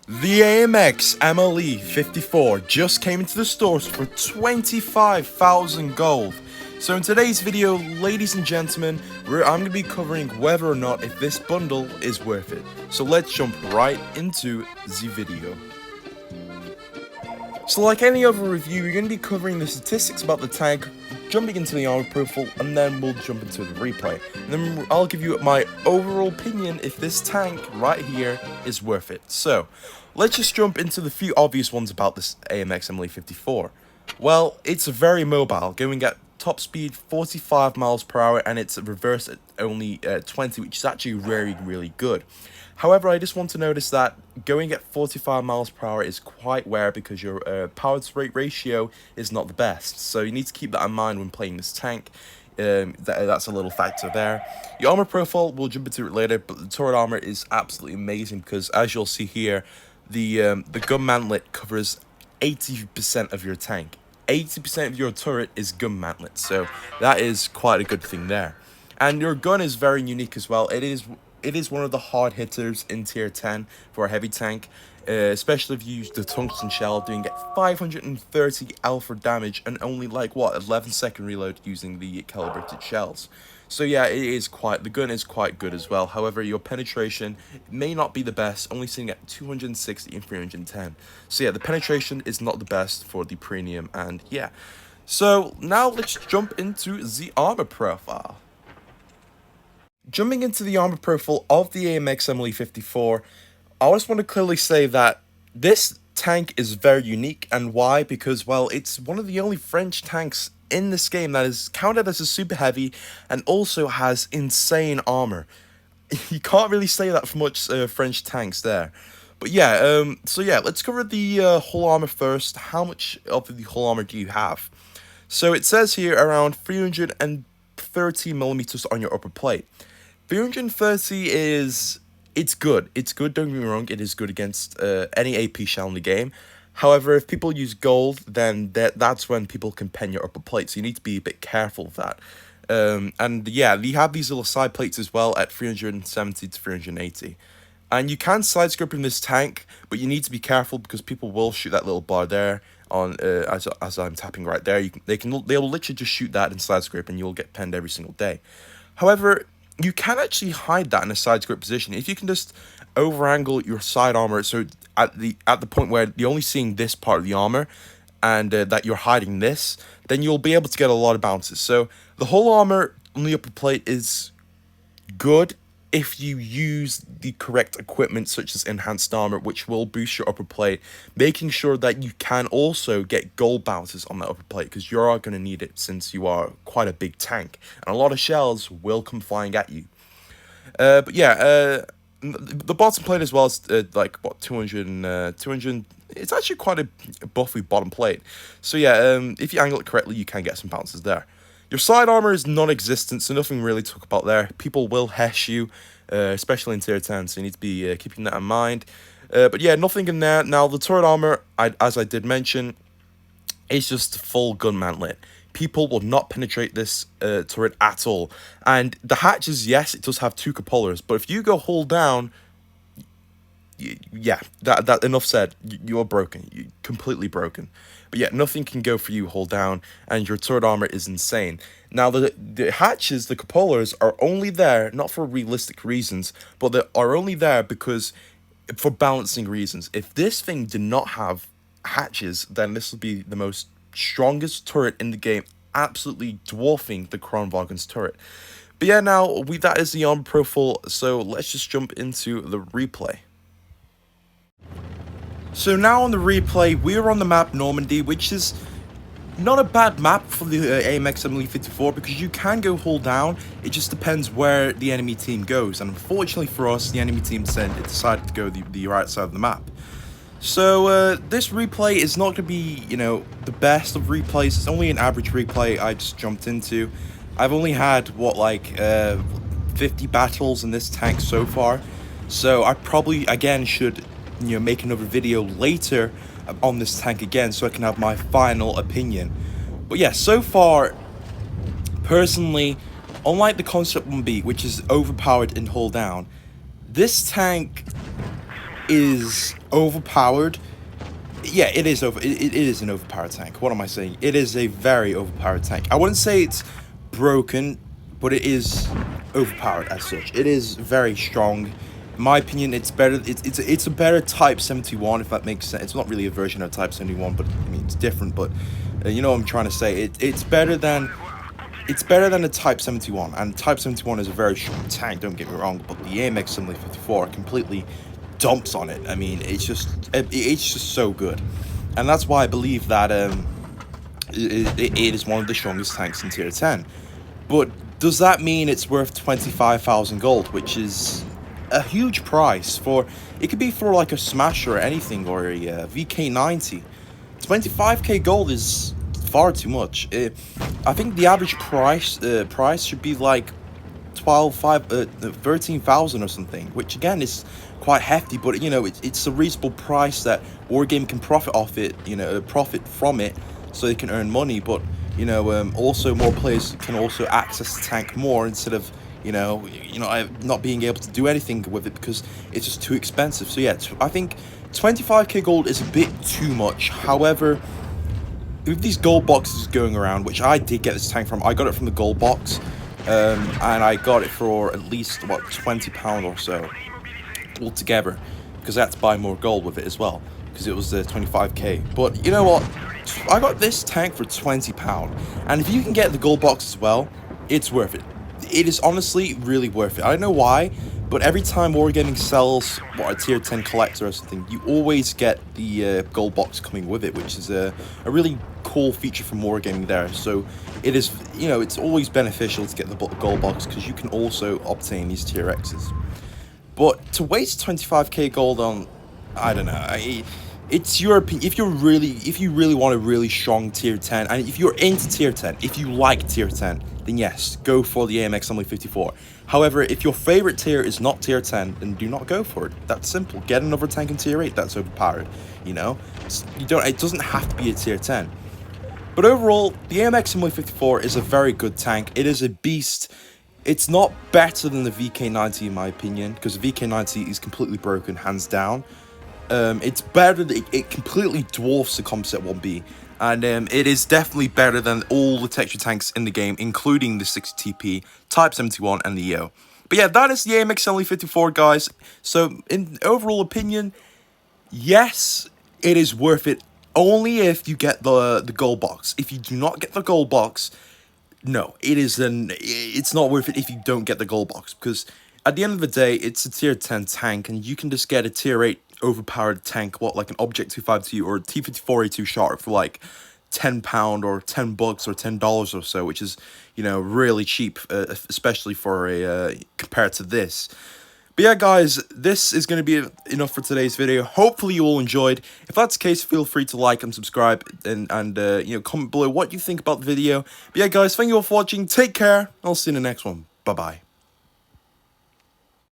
The AMX MLE54 just came into the stores for 25,000 gold. So in today's video, ladies and gentlemen, I'm going to be covering whether or not if this bundle is worth it. So let's jump right into the video. So like any other review, we're going to be covering the statistics about the tank, jumping into the armor profile, and then we'll jump into the replay. And then I'll give you my overall opinion if this tank right here is worth it. So let's just jump into the few obvious ones about this AMX MLE54. Well, it's very mobile, going at top speed 45 miles per hour, and it's reverse at only 20, which is actually really good. However, I just want to notice that going at 45 miles per hour is quite rare because your power to rate ratio is not the best. So you need to keep that in mind when playing this tank. That's a little factor there. The armor profile, we'll jump into it later, but the turret armor is absolutely amazing because, as you'll see here, the gun mantlet covers 80% of your tank. 80% of your turret is gun mantlet, so that is quite a good thing there. And your gun is very unique as well. It is one of the hard hitters in tier 10 for a heavy tank, especially if you use the tungsten shell, doing it 530 alpha damage and only like what 11-second reload using the calibrated shells. So yeah, the gun is quite good as well. However, your penetration may not be the best, only sitting at 260 and 310. So yeah, the penetration is not the best for the premium, and yeah. So now let's jump into the armor profile. Jumping into the armor profile of the AMX MLE54, I just want to clearly say that this tank is very unique. And why? Because, well, it's one of the only French tanks in this game that is counted as a super heavy and also has insane armor. You can't really say that for much French tanks there. But yeah, so yeah, let's cover the hull armor first. How much of the hull armor do you have? So it says here around 330 millimeters on your upper plate. 330 it's good. It's good, don't get me wrong, it is good against any AP shell in the game. However, if people use gold, then that's when people can pen your upper plate, so you need to be a bit careful of that. And yeah, you have these little side plates as well at 370 to 380. And you can side scope in this tank, but you need to be careful because people will shoot that little bar there on as I'm tapping right there. They'll literally just shoot that and side scrape, and you'll get penned every single day. However, you can actually hide that in a side scope position if you can just over angle your side armor, so at the point where you're only seeing this part of the armor and that you're hiding this, then you'll be able to get a lot of bounces. So the whole armor on the upper plate is good if you use the correct equipment, such as enhanced armor, which will boost your upper plate, making sure that you can also get gold bounces on that upper plate, because you are going to need it since you are quite a big tank and a lot of shells will come flying at you. But yeah, the bottom plate as well is like what 200. It's actually quite a buffy bottom plate. So yeah, if you angle it correctly, you can get some bounces there. Your side armor is non-existent, so nothing really to talk about there. People will hesh you, especially in tier 10, so you need to be keeping that in mind. But yeah, nothing in there. Now, the turret armor, as I did mention, is just full gun mantlet. People will not penetrate this turret at all. And the hatches, yes, it does have two cupolas, but if you go hold down, yeah, that enough said. You are broken. You're completely broken. But yeah, nothing can go for you hold down, and your turret armor is insane. Now, the hatches, the cupolas, are only there, not for realistic reasons, but they are only there because for balancing reasons. If this thing did not have hatches, then this would be the most strongest turret in the game, absolutely dwarfing the Kronwagen's turret. But yeah, now, that is the armor profile, so let's just jump into the replay. So now on the replay, we're on the map Normandy, which is not a bad map for the AMX MLE54 because you can go hold down. It just depends where the enemy team goes. And unfortunately for us, the enemy team decided to go the right side of the map. So this replay is not going to be, the best of replays. It's only an average replay I just jumped into. I've only had, what, like 50 battles in this tank so far. So I probably, again, should make another video later on this tank again so I can have my final opinion. But yeah, so far, personally, unlike the Concept 1B, which is overpowered and hold down, this tank is overpowered. Yeah, it is it is an overpowered tank. What am I saying? It is a very overpowered tank. I wouldn't say it's broken, but it is overpowered as such. It is very strong. In my opinion, it's better. It's a better Type 71, if that makes sense. It's not really a version of Type 71, but I mean it's different. But you know what I'm trying to say. It's better than the Type 71, and Type 71 is a very strong tank. Don't get me wrong, but the AMX MLE54 completely dumps on it. I mean, it's just so good, and that's why I believe that it is one of the strongest tanks in tier 10. But does that mean it's worth 25,000 gold, which is a huge price for? It could be for like a Smash or anything, or a VK90. 25k gold is far too much. I think the average price should be like 13,000 or something, which again is quite hefty, but you know it's a reasonable price that Wargame can profit off it, you know, profit from it, so they can earn money. But you know, also more players can also access the tank more instead of not being able to do anything with it because it's just too expensive. So yeah, I think 25k gold is a bit too much. However, with these gold boxes going around, which I did get this tank from, I got it from the gold box, and I got it for at least about £20 or so altogether, because I had to buy more gold with it as well, because it was 25k. But you know what, I got this tank for £20, and if you can get the gold box as well, it's worth it. It is honestly really worth it. I don't know why, but every time Wargaming sells a tier 10 collector or something, you always get the gold box coming with it, which is a really cool feature from Wargaming there. So it is, you know, it's always beneficial to get the gold box because you can also obtain these tier X's. But to waste 25k gold on, I don't know, it's your opinion. If you really want a really strong tier 10, and if you're into tier 10, if you like tier 10, then yes, go for the AMX MLE54. However, if your favorite tier is not tier 10, then do not go for it. That's simple. Get another tank in tier 8 that's overpowered. You know, it doesn't have to be a tier 10. But overall, the AMX MLE54 is a very good tank. It is a beast. It's not better than the VK90 in my opinion, because the VK90 is completely broken, hands down. It's better. It completely dwarfs the Composite 1B, and it is definitely better than all the texture tanks in the game, including the 60TP, Type 71, and the EO. But yeah, that is the AMX MLE54, guys. So, in overall opinion, yes, it is worth it, only if you get the gold box. If you do not get the gold box, no, it's not worth it if you don't get the gold box, because at the end of the day, it's a tier 10 tank, and you can just get a tier 8 overpowered tank, like an Object 252 or a T54A2 Shark for like £10 or $10 or $10 or so, which is, you know, really cheap, especially for compared to this. But yeah, guys, this is going to be enough for today's video. Hopefully you all enjoyed. If that's the case, feel free to like and subscribe, and you know, comment below what you think about the video. But yeah, guys, thank you all for watching. Take care. I'll see you in the next one. Bye bye.